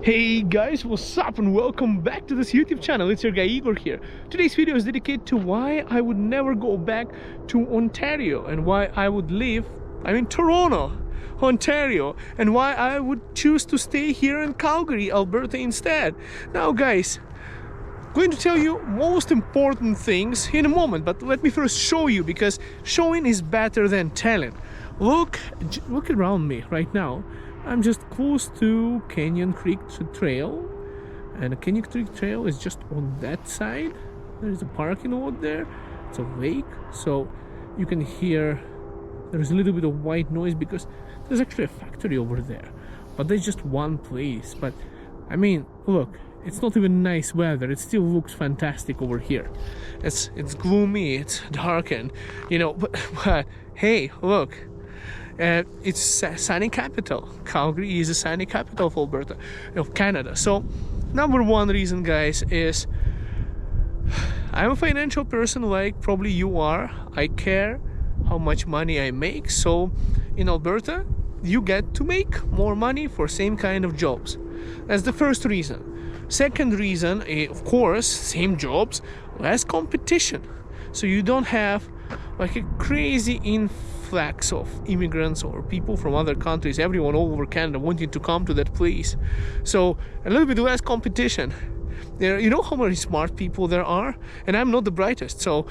Hey guys, what's up and welcome back to this YouTube channel. It's your guy Igor here. Today's video is dedicated to why I would never go back to Ontario and why I would leave, Toronto, Ontario, and why I would choose to stay here in Calgary, Alberta instead. Now guys, I'm going to tell you most important things in a moment, but let me first show you, because showing is better than telling. Look around me right now. I'm just close to Canyon Creek Trail, and the Canyon Creek Trail is just on that side. There's a parking lot there. It's a lake, so you can hear there's a little bit of white noise because there's actually a factory over there, but there's just one place. But I mean, look, it's not even nice weather. It still looks fantastic over here. It's gloomy, it's dark, and but hey, look. It's sunny capital. Calgary is a sunny capital of Alberta, of Canada. So number one reason, guys, is I'm a financial person like probably you are. I care how much money I make. So in Alberta you get to make more money for same kind of jobs. That's the first reason. Second reason, of course, same jobs, less competition. So you don't have like a crazy influx of immigrants or people from other countries, everyone all over Canada wanting to come to that place. So a little bit less competition. You know how many smart people there are, and I'm not the brightest. So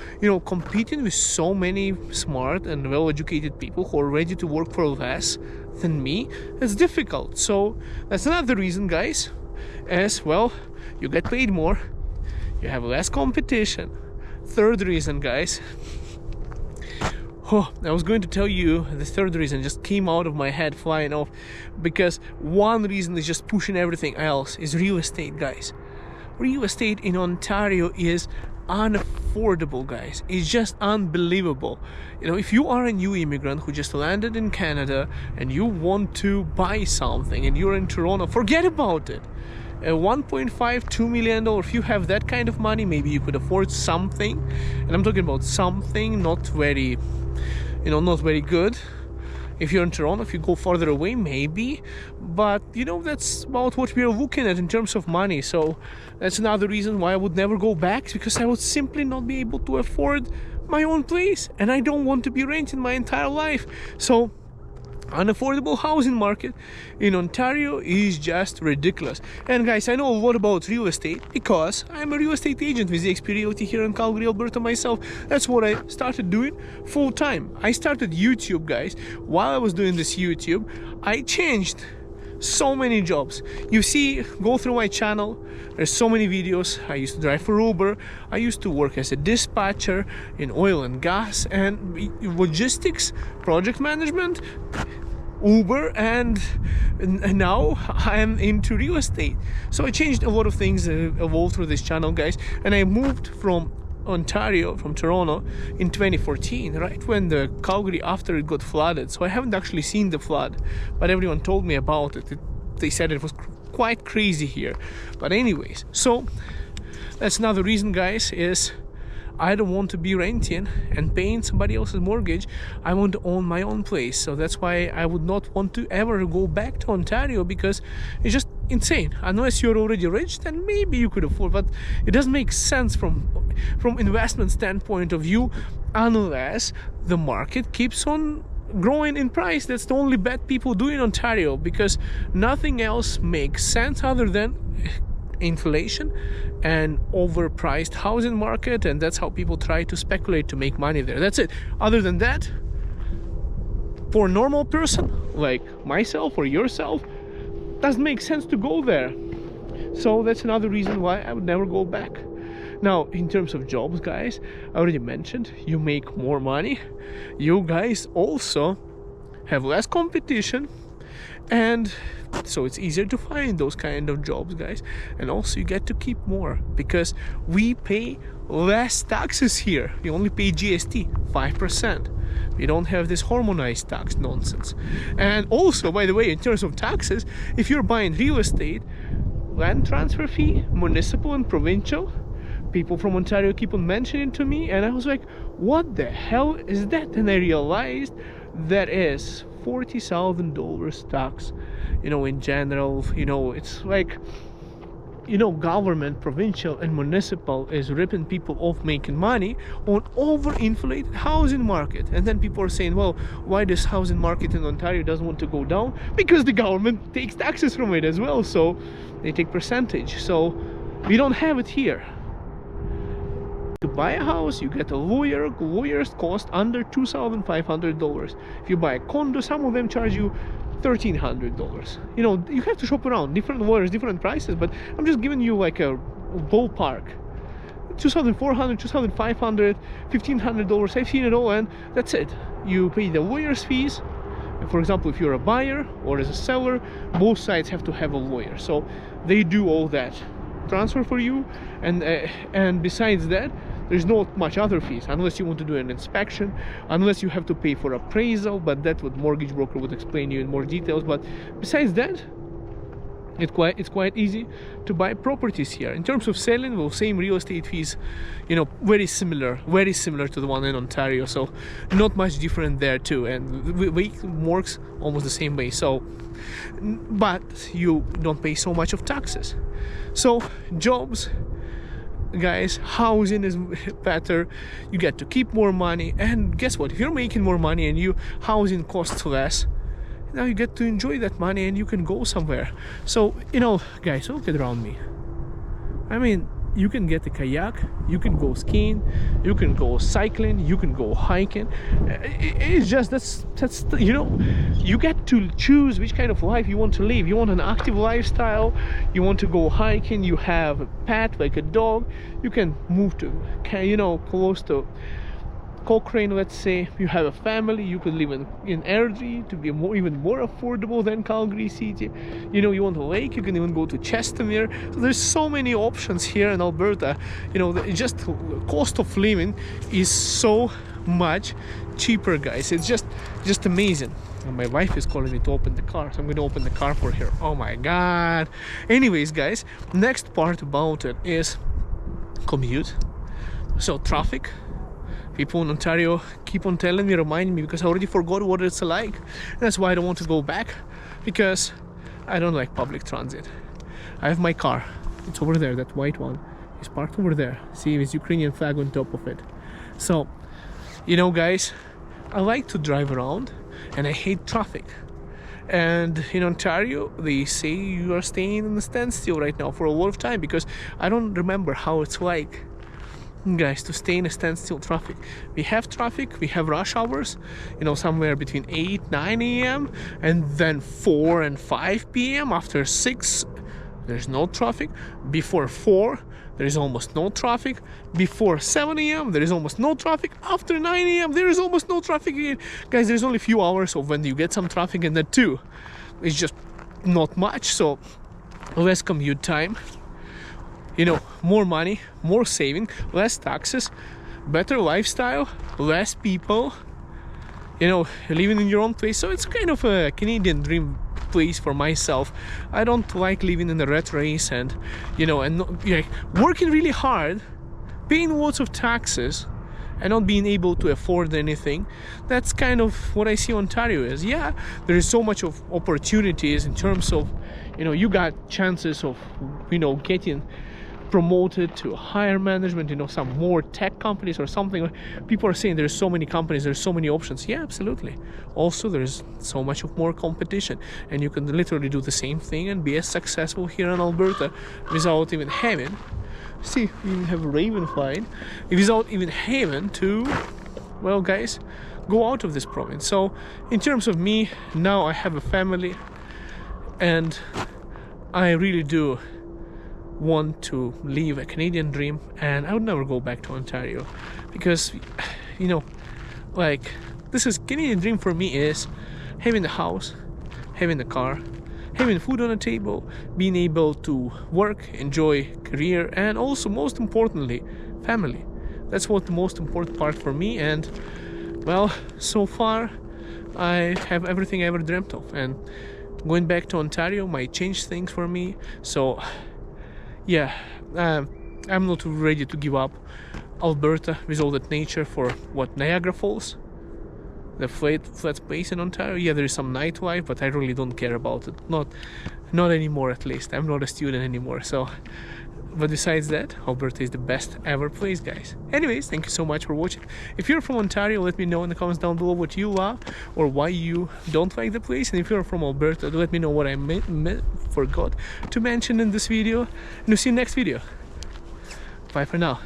competing with so many smart and well-educated people who are ready to work for less than me, it's difficult. So that's another reason, guys. As well, you get paid more, you have less competition. Third reason, guys. I was going to tell you the third reason, just came out of my head flying off, because one reason is just pushing everything else is real estate, guys. Real estate in Ontario is unaffordable, guys. It's just unbelievable. If you are a new immigrant who just landed in Canada and you want to buy something and you're in Toronto, forget about it. $1.5–2 million, if you have that kind of money, maybe you could afford something. And I'm talking about something not very good. If you're in Toronto, if you go farther away, maybe, but that's about what we are looking at in terms of money. So that's another reason why I would never go back, because I would simply not be able to afford my own place, and I don't want to be renting my entire life. So unaffordable housing market in Ontario is just ridiculous. And guys, I know a lot about real estate because I'm a real estate agent with eXp Realty here in Calgary, Alberta myself. That's what I started doing full time. I started YouTube, guys. While I was doing this YouTube, I changed so many jobs. You see, go through my channel, there's so many videos. I used to drive for Uber, I used to work as a dispatcher in oil and gas and logistics, project management, Uber, and now I'm into real estate. So I changed a lot of things that evolved through this channel, guys, and I moved from Ontario, from Toronto, in 2014, right when the Calgary, after it got flooded. So I haven't actually seen the flood, but everyone told me about it. They said it was quite crazy here. But anyways, so that's another reason, guys, is I don't want to be renting and paying somebody else's mortgage. I want to own my own place. So that's why I would not want to ever go back to Ontario, because it's just insane. Unless you're already rich, then maybe you could afford, but it doesn't make sense from investment standpoint of view, unless the market keeps on growing in price. That's the only bet people do in Ontario, because nothing else makes sense other than inflation and overpriced housing market, and that's how people try to speculate to make money there. That's it. Other than that, for a normal person like myself or yourself, doesn't make sense to go there. So that's another reason why I would never go back. Now, in terms of jobs, guys, I already mentioned you make more money. You guys also have less competition, and so it's easier to find those kind of jobs, guys. And also you get to keep more, because we pay less taxes here. We only pay GST 5%. We don't have this harmonized tax nonsense. And also, by the way, in terms of taxes, if you're buying real estate, land transfer fee, municipal and provincial, people from Ontario keep on mentioning to me, and I was like, what the hell is that? And I realized that is $40,000 tax, you know, in general. You know, it's like, you know, government, provincial and municipal is ripping people off making money on overinflated housing market. And then people are saying, well, why this housing market in Ontario doesn't want to go down? Because the government takes taxes from it as well, so they take percentage. So we don't have it here. To buy a house, you get a lawyer. Lawyers cost under $2,500. If you buy a condo, some of them charge you $1,300. You know, you have to shop around. Different lawyers, different prices, but I'm just giving you like a ballpark. $2,400, $2,500, $1,500. I've seen it all, and that's it. You pay the lawyer's fees. For example, if you're a buyer or as a seller, both sides have to have a lawyer. So they do all that transfer for you, and besides that, there's not much other fees, unless you want to do an inspection, unless you have to pay for appraisal, but that what mortgage broker would explain you in more details. But besides that, it's quite easy to buy properties here. In terms of selling, well, same real estate fees, you know, very similar to the one in Ontario, so not much different there too, and it works almost the same way. So, but you don't pay so much of taxes. So jobs, guys, housing is better. You get to keep more money, and guess what? If you're making more money and you housing costs less, now you get to enjoy that money and you can go somewhere. So, you know, guys, look around me. I mean, you can get a kayak, you can go skiing, you can go cycling, you can go hiking. It's just that's you know, you get to choose which kind of life you want to live. You want an active lifestyle, you want to go hiking, you have a pet like a dog, you can move to, you know, close to Cochrane, let's say. You have a family, you could live in Airdrie to be even more affordable than Calgary city. You know, you want a lake, you can even go to Chestermere. So there's so many options here in Alberta. You know, just cost of living is so much cheaper, guys. It's just amazing. And my wife is calling me to open the car, so I'm going to open the car for her. Oh my god. Anyways, guys, next part about it is commute. So traffic. People in Ontario keep on telling me, reminding me, because I already forgot what it's like. That's why I don't want to go back, because I don't like public transit. I have my car. It's over there, that white one. It's parked over there. See, with Ukrainian flag on top of it. So, you know, guys, I like to drive around, and I hate traffic. And in Ontario, they say you are staying in a standstill right now for a lot of time, because I don't remember how it's like, guys, to stay in a standstill traffic. We have traffic, we have rush hours, you know, somewhere between 8-9 a.m. and then 4 and 5 p.m. After 6 there's no traffic. Before 4 there is almost no traffic. Before 7 a.m. there is almost no traffic. After 9 a.m. there is almost no traffic again. Guys, there's only a few hours of when you get some traffic, and that too it's just not much. So less commute time, you know, more money, more saving, less taxes, better lifestyle, less people, you know, living in your own place. So it's kind of a Canadian dream place for myself. I don't like living in a rat race and, you know, and working really hard, paying lots of taxes and not being able to afford anything. That's kind of what I see Ontario is. Yeah, there is so much of opportunities in terms of, you know, you got chances of, you know, getting promoted to higher management, you know, some more tech companies or something. People are saying there's so many companies, there's so many options. Yeah, absolutely. Also, there's so much of more competition, and you can literally do the same thing and be as successful here in Alberta without even having, see, we even have a raven flying, without even having to, well, guys, go out of this province. So in terms of me, now I have a family, and I really do want to live a Canadian dream, and I would never go back to Ontario, because, you know, like, this is Canadian dream for me is having a house, having a car, having food on the table, being able to work, enjoy career, and also, most importantly, family. That's what the most important part for me. And well, so far I have everything I ever dreamt of, and going back to Ontario might change things for me. So yeah, I'm not ready to give up Alberta with all that nature for what, Niagara Falls. the flat space in Ontario. Yeah, there is some nightlife, but I really don't care about it. Not anymore, at least. I'm not a student anymore. So, but besides that, Alberta is the best ever place, guys. Anyways, thank you so much for watching. If you're from Ontario, let me know in the comments down below what you love or why you don't like the place. And if you're from Alberta, let me know what I forgot to mention in this video. And we'll see you next video. Bye for now.